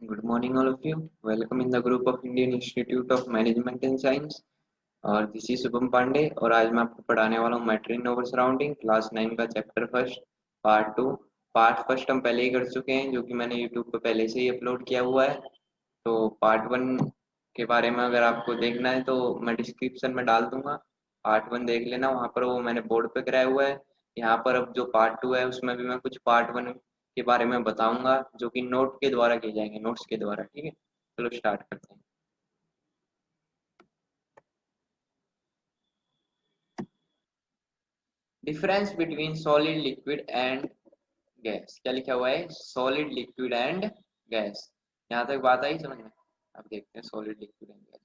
Good morning, all of you. Welcome in the group of Indian Institute of Management and Science. और this is Shubham Pandey और आज मैं आपको पढ़ाने वाला हूँ matter in over surrounding class 9 का chapter first part 2। Part first हम पहले ही कर चुके हैं जो कि मैंने यूट्यूब पे पहले से ही अपलोड किया हुआ है। तो पार्ट 1 के बारे में अगर आपको देखना है तो मैं डिस्क्रिप्शन में डाल दूंगा। पार्ट 1 देख लेना, वहाँ पर वो मैंने बोर्ड पे कराया हुआ है। यहाँ पर अब जो पार्ट 2 है उसमें भी मैं कुछ पार्ट 1 के बारे में बताऊंगा जो कि नोट के द्वारा किए जाएंगे, नोट्स के द्वारा। ठीक है, चलो स्टार्ट करते हैं। Difference between solid liquid and gas. क्या लिखा हुआ है? Solid liquid and gas. यहाँ तक बात आई समझ में? अब देखते हैं सॉलिड लिक्विड एंड गैस।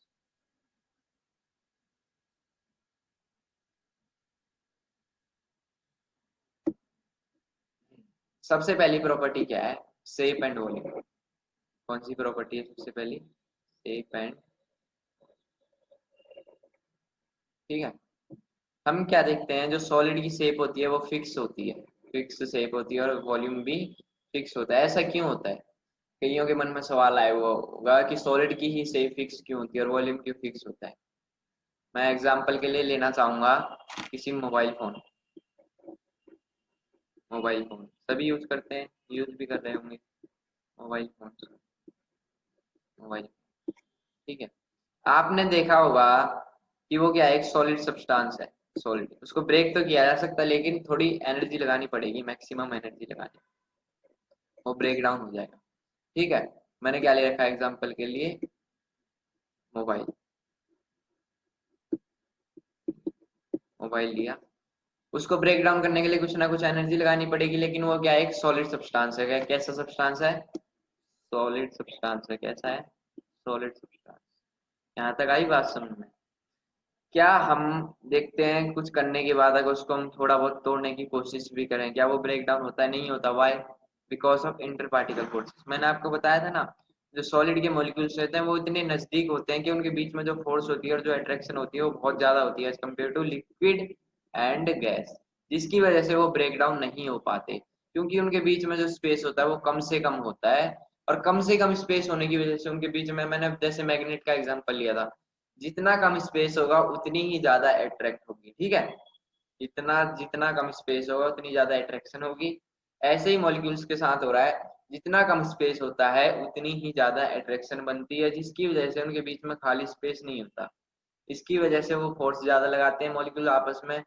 सबसे पहली प्रॉपर्टी क्या है? Shape and volume. कौन सी प्रॉपर्टी है सबसे पहली? Shape and. ठीक है, हम क्या देखते हैं, जो सॉलिड की शेप होती है वो फिक्स होती है, फिक्स शेप होती है, और वॉल्यूम भी फिक्स होता है। ऐसा क्यों होता है? कईयों के मन में सवाल आया हुआ होगा कि सॉलिड की ही शेप फिक्स क्यों होती है और वॉल्यूम क्यों फिक्स होता है। मैं एग्जांपल के लिए लेना चाहूंगा किसी मोबाइल फोन। मोबाइल फोन सभी यूज करते हैं, यूज भी कर रहे होंगे मोबाइल फोन। मोबाइल, ठीक है। आपने देखा होगा कि वो क्या है, एक सॉलिड सब्सटेंस है। सॉलिड, उसको ब्रेक तो किया जा सकता है लेकिन थोड़ी एनर्जी लगानी पड़ेगी, मैक्सिमम एनर्जी लगानी, वो ब्रेक डाउन हो जाएगा। ठीक है, मैंने क्या ले रखा है एग्जांपल के लिए? मोबाइल। मोबाइल लिया, उसको ब्रेक डाउन करने के लिए कुछ ना कुछ एनर्जी लगानी पड़ेगी, लेकिन वो क्या है, एक सॉलिड सब्सटेंस है। कैसा सब्सटेंस है? सॉलिड सब्सटेंस है। कैसा है? Solid substance. यहाँ तक आई बात समझ में? क्या हम देखते हैं कुछ करने के बाद अगर उसको हम थोड़ा बहुत तोड़ने की कोशिश भी करें, क्या वो ब्रेक डाउन होता है? नहीं होता। Why? Because of inter particle forces. मैंने आपको बताया था ना, जो सॉलिड के मॉलिक्यूल्स रहते हैं वो इतने नजदीक होते हैं कि उनके बीच में जो फोर्स होती है और जो अट्रैक्शन होती है वो बहुत ज्यादा होती है as compare to liquid and gas, जिसकी वजह से वो ब्रेक डाउन नहीं हो पाते, क्योंकि उनके बीच में जो स्पेस होता है वो कम से कम होता है। और कम से कम स्पेस होने की वजह से उनके बीच में, मैंने जैसे मैग्नेट का एग्जांपल लिया था, जितना कम स्पेस होगा उतनी ही ज्यादा अट्रैक्ट होगी। ठीक है, इतना जितना कम स्पेस होगा उतनी ज्यादा अट्रैक्शन होगी। ऐसे ही मॉलिक्यूल्स के साथ हो रहा है, जितना कम स्पेस होता है उतनी ही ज्यादा अट्रैक्शन बनती है, जिसकी वजह से उनके बीच में खाली स्पेस नहीं होता। इसकी वजह से वो फोर्स ज्यादा लगाते हैं, मॉलिक्यूल आपस में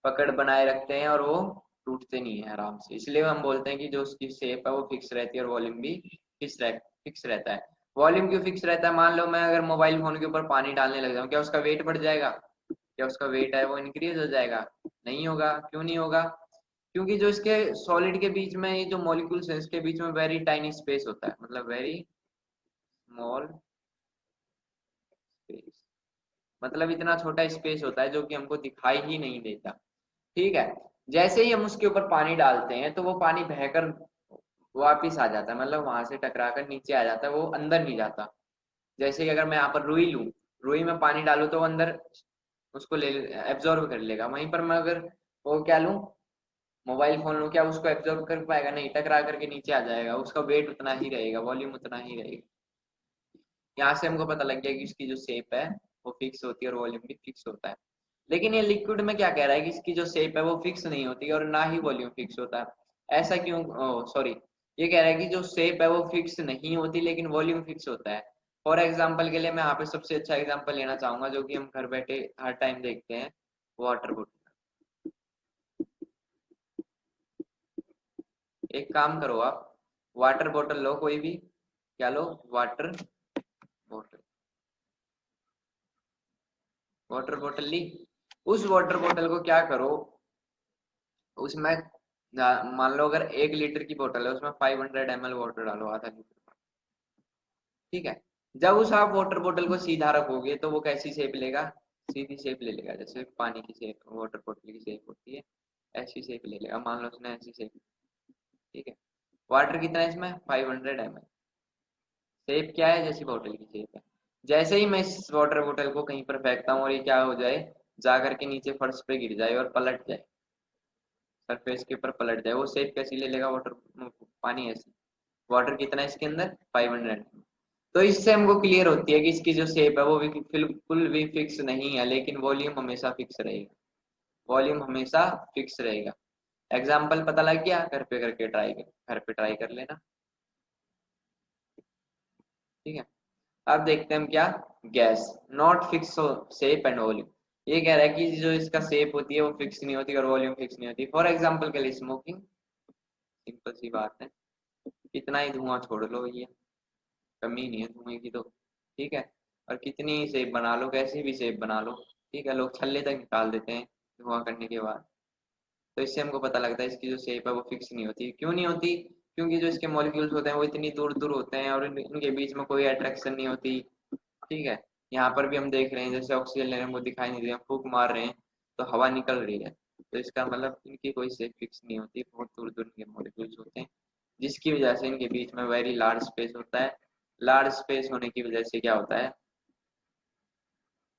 पकड़ बनाए रखते हैं और वो टूटते नहीं है आराम से। इसलिए हम बोलते हैं कि जो उसकी शेप है वो फिक्स रहती है और वॉल्यूम भी फिक्स रहता है। वॉल्यूम क्यों फिक्स रहता है? मान लो मैं अगर मोबाइल फोन के ऊपर पानी डालने लग जाऊं, क्या उसका वेट बढ़ जाएगा? क्या उसका वेट है वो इंक्रीज हो जाएगा? नहीं होगा। क्यों नहीं होगा? क्योंकि जो इसके सॉलिड के बीच में ये जो मॉलिक्यूल्स हैं इसके बीच में वेरी टाइनी स्पेस होता है, मतलब वेरी स्मॉल स्पेस, मतलब इतना छोटा स्पेस होता है जो कि हमको दिखाई ही नहीं देता। ठीक है, जैसे ही हम उसके ऊपर पानी डालते हैं तो वो पानी बहकर वापिस आ जाता है, मतलब वहां से टकरा कर नीचे आ जाता है, वो अंदर नहीं जाता। जैसे कि अगर मैं यहाँ पर रुई लूं, रुई में पानी डालूं तो वो अंदर उसको ले एब्जॉर्ब कर लेगा। वहीं पर मैं अगर वो क्या लूं, मोबाइल फोन लूं, क्या उसको एब्जॉर्ब कर पाएगा? नहीं, टकरा करके नीचे आ जाएगा। उसका वेट उतना ही रहेगा, वॉल्यूम उतना ही रहेगा। यहाँ से हमको पता लग गया कि इसकी जो शेप है वो फिक्स होती है और वॉल्यूम भी फिक्स होता है। लेकिन ये लिक्विड में क्या कह रहा है कि इसकी जो शेप है वो फिक्स नहीं होती और ना ही वॉल्यूम फिक्स होता है। ऐसा क्यों? सॉरी, ये कह रहा है कि जो शेप है वो फिक्स नहीं होती लेकिन वॉल्यूम फिक्स होता है। फॉर एग्जाम्पल के लिए मैं यहाँ पे सबसे अच्छा एग्जाम्पल लेना चाहूंगा जो कि हम घर बैठे हर टाइम देखते हैं, वाटर बोतल। एक काम करो आप, वाटर बोतल लो कोई भी। क्या लो? वाटर बोतल। वाटर बोतल ली, उस वाटर बोतल को क्या करो, उसमें मान लो अगर 1 लीटर की बोतल है उसमें 500 ml वाटर डालो, आधा लीटर। ठीक है, जब उस आप वाटर बोतल को सीधा रखोगे तो वो कैसी शेप लेगा? सीधी शेप ले लेगा, जैसे पानी की शेप वाटर बोतल की शेप होती है, ऐसी शेप ले लेगा। मान लो उसने ऐसी शेप। ठीक है, वाटर कितना है इसमें? 500 ml। शेप क्या है? जैसी बोतल की शेप है। जैसे ही मैं इस वाटर बोतल को कहीं पर फेंकता हूँ और ये क्या हो जाए, जा करके नीचे फर्श पे गिर जाए और पलट जाए, सरफेस के ऊपर पलट जाए, वो शेप कैसी ले लेगा? वाटर, पानी ऐसी। वाटर कितना है इसके अंदर 500। तो इससे हमको क्लियर होती है कि इसकी जो शेप है वो भी बिल्कुल भी फिक्स नहीं है, लेकिन वॉल्यूम हमेशा फिक्स रहेगा। वॉल्यूम हमेशा फिक्स रहेगा। एग्जाम्पल पता लग गया? घर पे करके घर पे ट्राई कर लेना। ठीक है, अब देखते हैं हम क्या। Gas not fix shape and volume, ये कह रहा है कि जो इसका शेप होती है वो फिक्स नहीं होती और वॉल्यूम फिक्स नहीं होती। फॉर एग्जाम्पल के लिए स्मोकिंग, सिंपल सी बात है, कितना ही धुआं छोड़ लो, ये कमी नहीं है धुएं की तो, ठीक है। और कितनी ही शेप बना लो, कैसी भी शेप बना लो, ठीक है, लोग छल्ले तक निकाल देते हैं धुआं करने के बाद। तो इससे हमको पता लगता है इसकी जो शेप है वो फिक्स नहीं होती। क्यों नहीं होती? क्योंकि जो इसके मॉलिक्यूल्स होते हैं वो इतनी दूर दूर होते हैं और इनके बीच में कोई अट्रैक्शन नहीं होती। ठीक है, यहाँ पर भी हम देख रहे हैं जैसे ऑक्सीजन लेवल हमको दिखाई नहीं दे रहा, फूंक मार रहे हैं तो हवा निकल रही है, तो इसका मतलब इनकी कोई शेप फिक्स नहीं होती, बहुत दूर दूर इनके मॉलिक्यूल्स होते हैं, जिसकी वजह से इनके बीच में वेरी लार्ज स्पेस होता है। लार्ज स्पेस होने की वजह से क्या होता है,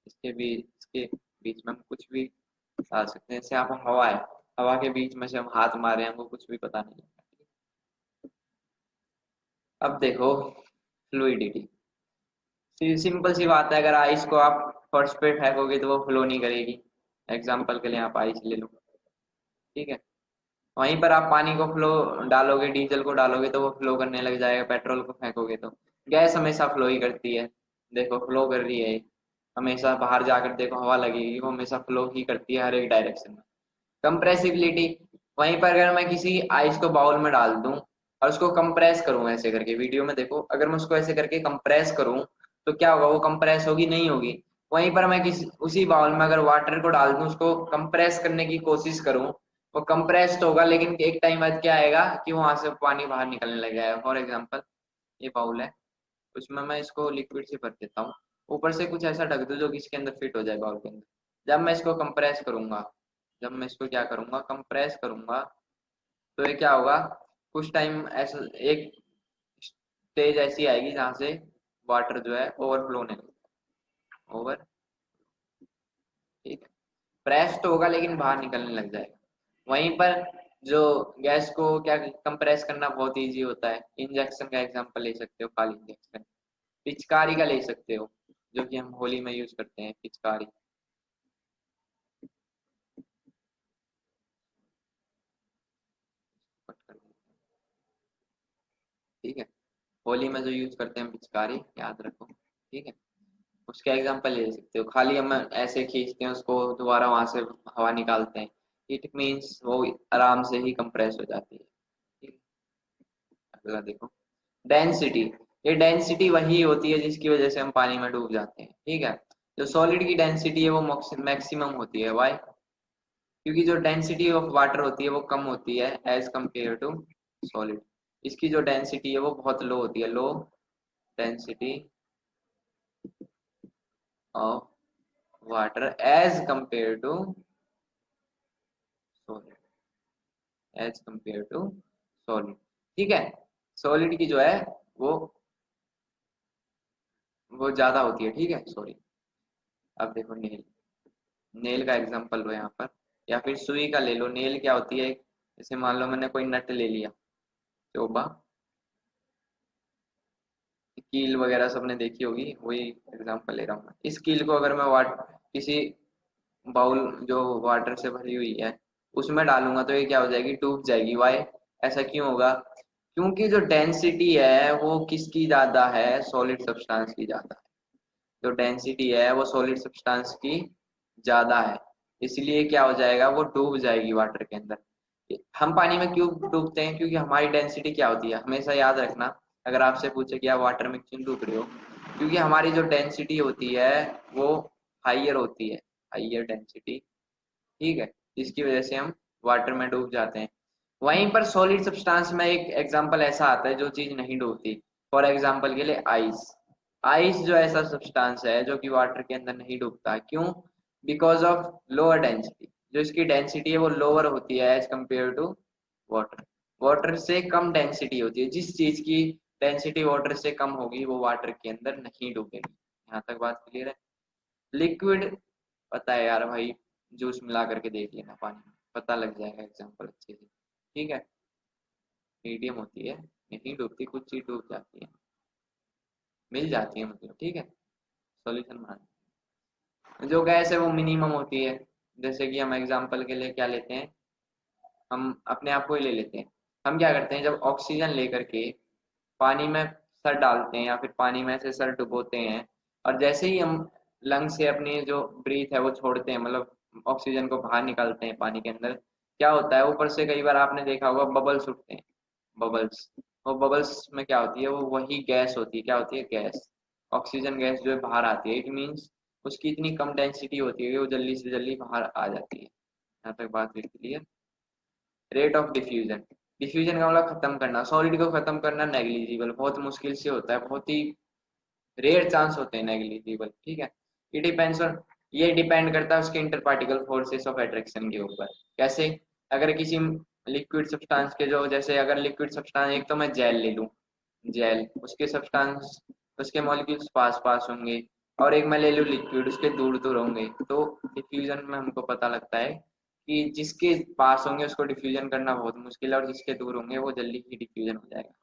इसके बीच में हम कुछ भी डाल सकते हैं। जैसे यहाँ पर हवा है, हवा के बीच में से हम हाथ मारे हमको कुछ भी पता नहीं है। अब देखो फ्लूइडिटी, सिंपल सी बात है, अगर आइस को आप फर्श पे फेंकोगे तो वो फ्लो नहीं करेगी। एग्जाम्पल के लिए आप आइस ले लो, ठीक है। वहीं पर आप पानी को फ्लो डालोगे, डीजल को डालोगे तो वो फ्लो करने लग जाएगा, पेट्रोल को फेंकोगे तो। गैस हमेशा फ्लो ही करती है, देखो फ्लो कर रही है हमेशा। बाहर जाकर देखो हवा लगेगी, वो हमेशा फ्लो ही करती है हर एक डायरेक्शन में। कंप्रेसिबिलिटी, वहीं पर अगर मैं किसी आइस को बाउल में डाल दूं और उसको कंप्रेस करूं ऐसे करके, वीडियो में देखो, अगर मैं उसको ऐसे करके कंप्रेस करूं तो क्या होगा, वो कंप्रेस होगी नहीं होगी। वहीं पर मैं किसी उसी बाउल में अगर वाटर को डाल दूं, उसको कंप्रेस करने की कोशिश करूं, वो कंप्रेस्ड होगा, लेकिन एक टाइम बाद क्या आएगा कि वहां से पानी बाहर निकलने लग जाएगा। फॉर एग्जाम्पल ये बाउल है, उसमें मैं इसको लिक्विड से भर देता हूँ, ऊपर से कुछ ऐसा ढक दूं जो कि इसके अंदर फिट हो जाए बाउल के अंदर। जब मैं इसको कंप्रेस करूंगा, जब मैं इसको क्या करूंगा, कंप्रेस करूंगा, तो ये क्या होगा, कुछ टाइम ऐसा एक स्टेज ऐसी आएगी जहां से वाटर जो है ओवरफ्लो होने लगेगा। ओवर, ठीक है, प्रेस तो होगा लेकिन बाहर निकलने लग जाएगा। वहीं पर जो गैस को क्या कंप्रेस करना बहुत इजी होता है, इंजेक्शन का एग्जांपल ले सकते हो, खाली इंजेक्शन, पिचकारी का ले सकते हो, जो कि हम होली में यूज करते हैं पिचकारी। ठीक है, होली में जो यूज करते हैं पिचकारी, याद रखो, ठीक है। उसका एग्जांपल ले सकते हो, खाली हम ऐसे खींचते हैं उसको, दोबारा वहां से हवा निकालते हैं, इट मीन्स वो आराम से ही कंप्रेस हो जाती है। ठीक है, अगला देखो डेंसिटी। ये डेंसिटी वही होती है जिसकी वजह से हम पानी में डूब जाते हैं, ठीक है। जो सॉलिड की डेंसिटी है वो मैक्सिमम होती है, वाई? क्योंकि जो डेंसिटी ऑफ वाटर होती है वो कम होती है एज कंपेयर टू सॉलिड। इसकी जो डेंसिटी है वो बहुत लो होती है, low density of water as compare to solid, as compare to solid, ठीक है। सॉलिड की जो है वो वो ज्यादा होती है, ठीक है, सॉरी। अब देखो नेल, नेल का एग्जांपल लो यहाँ पर, या फिर सुई का ले लो। नेल क्या होती है, जैसे मान लो मैंने कोई नट ले लिया, चोबा, कील वगैरह सबने देखी होगी, वही एग्जांपल ले रहा हूँ मैं। इस कील को अगर मैं वाट किसी बाउल जो वाटर से भरी हुई है उसमें डालूंगा तो ये क्या हो जाएगी, डूब जाएगी। वाई? ऐसा क्यों होगा? क्योंकि जो डेंसिटी है वो किसकी ज्यादा है, सॉलिड सब्सटेंस की ज्यादा है। जो डेंसिटी है वो सॉलिड सब्सटेंस की ज्यादा है, इसलिए क्या हो जाएगा, वो डूब जाएगी वाटर के अंदर। हम पानी में क्यों डूबते हैं? क्योंकि हमारी डेंसिटी क्या होती है, हमेशा याद रखना, अगर आपसे पूछे कि आप वाटर में क्यों डूब रहे हो, क्योंकि हमारी जो डेंसिटी होती है वो हाइयर होती है, हाइयर डेंसिटी, ठीक है, जिसकी वजह से हम वाटर में डूब जाते हैं। वहीं पर सॉलिड सब्सटेंस में एक एग्जांपल ऐसा आता है जो चीज नहीं डूबती। फॉर एग्जांपल के लिए आइस। आइस जो ऐसा सब्सटेंस है जो कि वाटर के अंदर नहीं डूबता, क्यों? बिकॉज ऑफ लोअर डेंसिटी, जो इसकी डेंसिटी है वो लोअर होती है as compare to water. Water से कम डेंसिटी होती है, जिस चीज की डेंसिटी वाटर से कम होगी वो वाटर के अंदर नहीं डूबेगी। यहाँ तक बात क्लियर है? लिक्विड पता है यार भाई, जूस मिला करके देख लेना पानी में, पता लग जाएगा एग्जांपल अच्छे से, ठीक है। मीडियम होती है, नहीं डूबती, कुछ चीज डूब जाती है, मिल जाती है मतलब, ठीक है, सॉल्यूशन बना। जो गैस है वो मिनिमम होती है, जैसे कि हम एग्जांपल के लिए क्या लेते हैं, हम अपने आप को ही ले लेते हैं। हम क्या करते हैं, जब ऑक्सीजन लेकर के पानी में सर डालते हैं या फिर पानी में से सर डुबोते हैं, और जैसे ही हम लंग से अपनी जो ब्रीथ है वो छोड़ते हैं, मतलब ऑक्सीजन को बाहर निकालते हैं पानी के अंदर, क्या होता है, ऊपर से कई बार आपने देखा होगा बबल्स उठते हैं, बबल्स। वो बबल्स में क्या होती है, वो वही गैस होती है, क्या होती है, गैस। ऑक्सीजन गैस जो है बाहर आती है, इट मीन्स उसकी इतनी कम डेंसिटी होती है कि वो जल्दी से जल्दी बाहर आ जाती है। यहाँ तक बात clear. Rate of diffusion, diffusion का मतलब खत्म करना, सॉलिड को खत्म करना नेग्लिजिबल, बहुत मुश्किल से होता है, बहुत ही रेयर चांस होते हैं नेग्लिजिबल, ठीक है। ये डिपेंड्स ऑन, ये डिपेंड करता है उसके inter particle forces of attraction के ऊपर। कैसे, अगर किसी लिक्विड सब्सटेंस के जो, जैसे अगर लिक्विड सब्सटेंस, एक तो मैं जेल ले लूं, जेल, उसके सब्सटेंस, उसके मॉलिक्यूल्स पास पास होंगे, और एक मैं ले लूं लिक्विड, उसके दूर दूर होंगे, तो डिफ्यूजन में हमको पता लगता है कि जिसके पास होंगे उसको डिफ्यूजन करना बहुत मुश्किल है, और जिसके दूर होंगे वो जल्दी ही डिफ्यूजन हो जाएगा।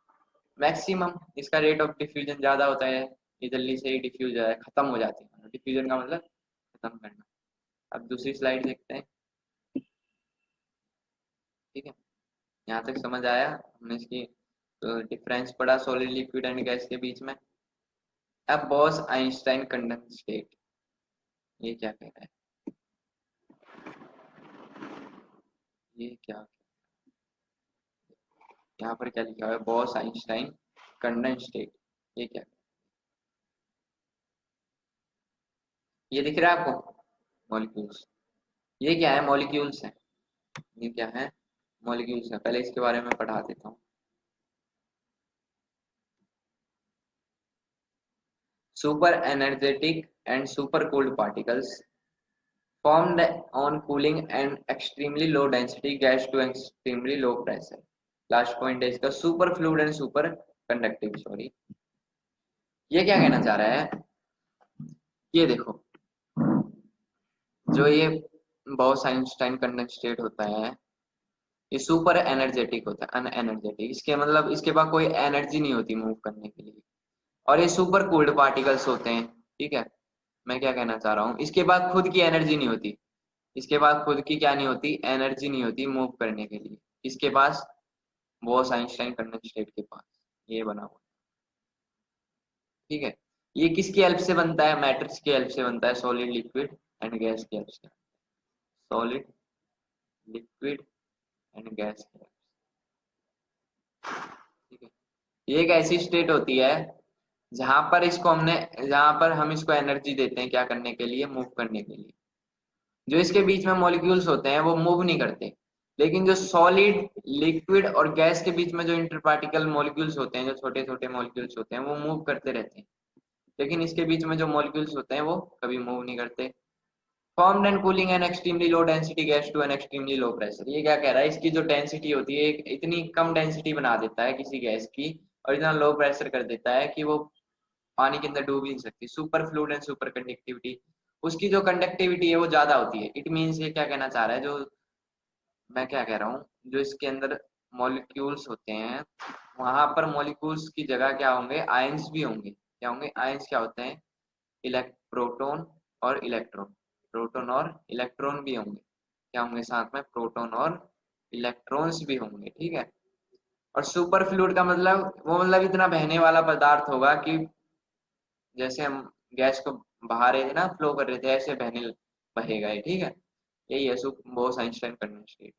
मैक्सिमम इसका रेट ऑफ डिफ्यूजन ज्यादा होता है, ये जल्दी से ही डिफ्यूज हो जाए, खत्म हो जाती है, डिफ्यूजन का मतलब खत्म करना। अब दूसरी स्लाइड देखते हैं, ठीक है। यहाँ तक समझ आया, हमने इसकी डिफरेंस पढ़ा सॉलिड लिक्विड एंड गैस के बीच में। अब बॉस आइंस्टाइन कंडेंस स्टेट, ये क्या कह रहा है, ये क्या, यहाँ पर क्या लिखा हुआ है, बॉस आइंस्टाइन कंडेंस स्टेट, ये क्या, ये दिख रहा है आपको, मॉलिक्यूल्स, ये क्या है, मॉलिक्यूल्स है, ये क्या है, मॉलिक्यूल्स है। पहले इसके बारे में पढ़ा देता हूँ। Super energetic and super cooled particles formed on cooling and extremely low density gas to extremely low pressure. Last point है इसका, super fluid and super conductive, sorry. ये क्या कहना चाह रहा है, ये देखो, जो ये बॉस आइंस्टाइन कंडेंसेट होता है, ये सुपर एनर्जेटिक होता है, अनएनर्जेटिक, इसके मतलब इसके पास कोई एनर्जी नहीं होती मूव करने के लिए, और ये सुपर कूल्ड पार्टिकल्स होते हैं, ठीक है। मैं क्या कहना चाह रहा हूँ, इसके पास खुद की एनर्जी नहीं होती, इसके पास खुद की क्या नहीं होती, एनर्जी नहीं होती मूव करने के लिए, इसके पास, बॉस आइंस्टाइन कंडेंसेट के पास ये बना हुआ, ठीक है। ये किसकी हेल्प से बनता है, मैटर्स की हेल्प से बनता है, सॉलिड लिक्विड एंड गैस की हेल्प से, सॉलिड लिक्विड एंड गैस की हेल्प से, ठीक है। ये एक ऐसी स्टेट होती है जहां पर इसको हमने, जहां पर हम इसको एनर्जी देते हैं क्या करने के लिए, मूव करने के लिए। जो इसके बीच में मॉलिक्यूल्स होते हैं वो मूव नहीं करते, लेकिन जो सॉलिड लिक्विड और गैस के बीच में जो इंटरपार्टिकल मॉलिक्यूल्स होते हैं, जो छोटे छोटे मॉलिक्यूल्स होते हैं, वो मूव करते रहते हैं, लेकिन इसके बीच में जो मॉलिक्यूल्स होते हैं वो कभी मूव नहीं करते। Formed and cooling an extremely low density gas to an extremely low pressure, ये क्या कह रहा है, इसकी जो डेंसिटी होती है एक इतनी कम डेंसिटी बना देता है किसी गैस की, और इतना लो प्रेशर कर देता है कि वो पानी के अंदर डूब ही नहीं सकती। Super fluid and super conductivity, उसकी जो कंडक्टिविटी है वो ज्यादा होती है, इट मीन्स ये क्या कहना चाह रहा है, जो मैं क्या कह रहा हूँ, जो इसके अंदर मॉलिक्यूल्स होते हैं, वहां पर मॉलिक्यूल्स की जगह क्या होंगे, आयंस भी होंगे, क्या होंगे, आयंस क्या होते हैं, प्रोटॉन और इलेक्ट्रॉन, प्रोटॉन और इलेक्ट्रॉन भी होंगे, क्या होंगे साथ में, प्रोटॉन और इलेक्ट्रॉन्स भी होंगे, ठीक है। और सुपर फ्लूइड का मतलब वो मतलब इतना बहने वाला पदार्थ होगा कि जैसे हम गैस को बहा रहे थे ना, फ्लो कर रहे थे, ऐसे बहने बहेगा ये, ठीक है। यही है बोस आइंस्टाइन कंडेंसेट।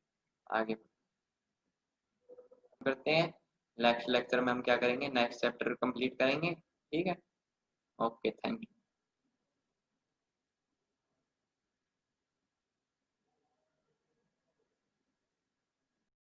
आगे करते हैं, नेक्स्ट लेक्चर में हम क्या करेंगे, नेक्स्ट चैप्टर कंप्लीट करेंगे, ठीक है। Okay, thank you.